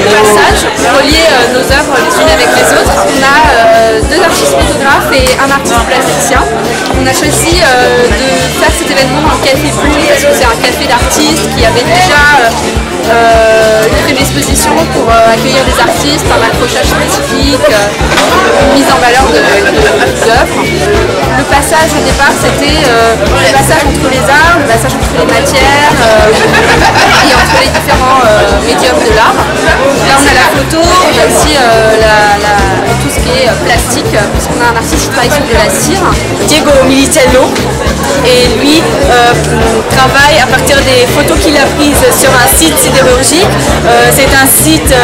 Passage pour relier nos œuvres les unes avec les autres. On a deux artistes photographes et un artiste plasticien. On a choisi de faire cet événement dans le Café Bulle parce que c'est un café d'artistes qui avait déjà une prédisposition pour accueillir des artistes, un accrochage spécifique, une mise en valeur des œuvres. Le passage au départ c'était le passage entre les arts, le passage entre les matières et entre les différents médiums de l'art. Là on a la photo, on a aussi tout ce qui est plastique, puisqu'on a un artiste qui travaille sur de la cire. Diego Militello, et lui travaille à partir des photos qu'il a prises sur un site sidérurgique. C'est un site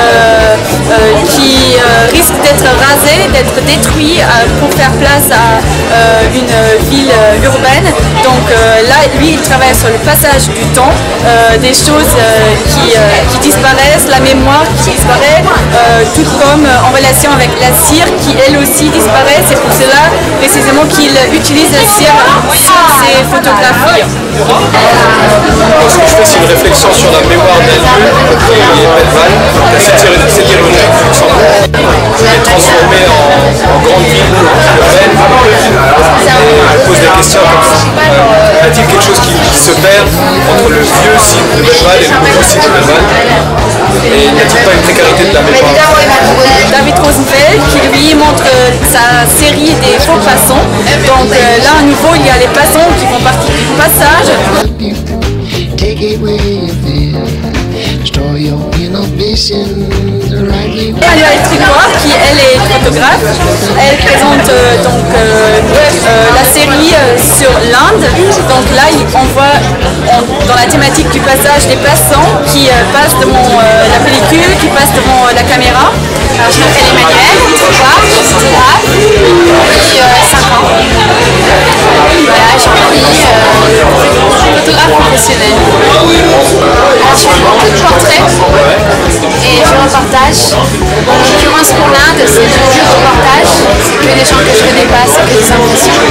qui risque d'être rasé, d'être détruit pour faire place à une ville urbaine. Donc là, lui, il travaille sur le passage du temps, des choses qui disparaissent, la mémoire qui disparaît, tout comme en relation avec la cire qui elle aussi disparaît. C'est pour cela précisément qu'il utilise la cire sur ses photographies. Ce que je fais, c'est une réflexion sur la mémoire d'un lieu qui est Belleval, cette sidérurgie du Luxembourg, qui est transformée en grande ville urbaine. Et je pose des questions comme ça. Y a-t-il quelque chose qui se perd entre le vieux site de Belleval et le nouveau site de Belleval? Et n'y a-t-il pas une précarité de la mémoire? David Rosenfeld qui lui montre sa série des faux passants. Donc là à nouveau il y a les passants qui font partie du passage. Manuel Trigoire qui elle est photographe, elle présente la série sur l'Inde. Donc là on voit dans la thématique du passage des passants qui passent devant la pellicule, qui passent devant la caméra. Alors, je m'appelle Emmanuel Trigoire, je suis photographe depuis 5 ans. Voilà, j'ai appris photographe professionnel. Alors, je fais beaucoup de portraits et je reportage. En l'occurrence pour l'Inde, c'est du reportage, c'est que des gens que je connais pas, c'est que des impressions.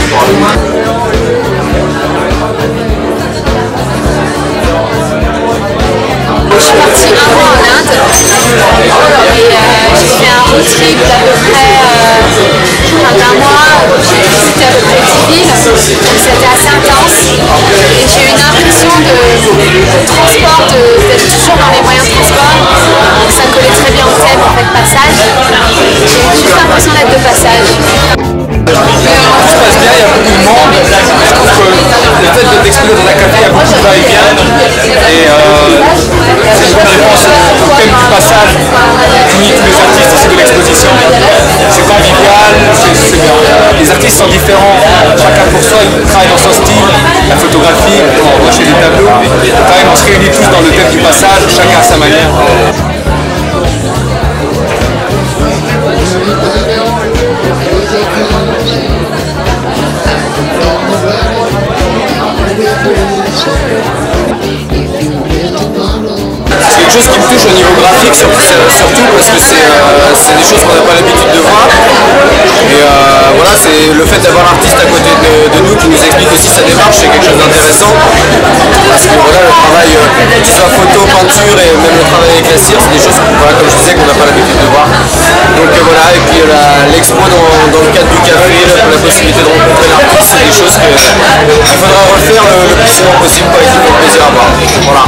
Je suis partie un mois en Inde et j'ai fait un road trip d'à peu près d'un mois. J'ai visité à peu près 10 villes, donc c'était assez intense et j'ai eu une impression de transport, d'être toujours dans les moyens de transport, donc ça collait très bien au thème en fait passage. J'ai juste l'impression d'être de passage. Tout se passe bien, il y a beaucoup de monde. Je trouve que le fait d'exploser dans un café, il y a beaucoup de va-et-vient. Et c'est une bonne réponse au thème du passage qui unit tous les artistes ici de l'exposition. C'est convivial, c'est bien. Les artistes sont différents, chacun pour soi, ils travaillent dans son style, la photographie, on voit chez les tableaux. Pareil, on se réunit tous dans le thème du passage, chacun à sa manière. C'est quelque chose qui me touche au niveau graphique, surtout parce que c'est des choses qu'on n'a pas l'habitude de voir. Et voilà, c'est le fait d'avoir l'artiste à côté de nous qui nous explique aussi sa démarche, c'est quelque chose d'intéressant. Parce que voilà, le travail, que ce soit photo, peinture et même le travail avec la cire, c'est des choses, voilà, comme je disais, qu'on n'a pas l'habitude de voir. Donc voilà, et puis l'expo dans le cadre du café, la possibilité de rencontrer l'artiste, c'est des choses qu'il faudra refaire le plus souvent possible pour avec tout le plaisir à voir. Voilà.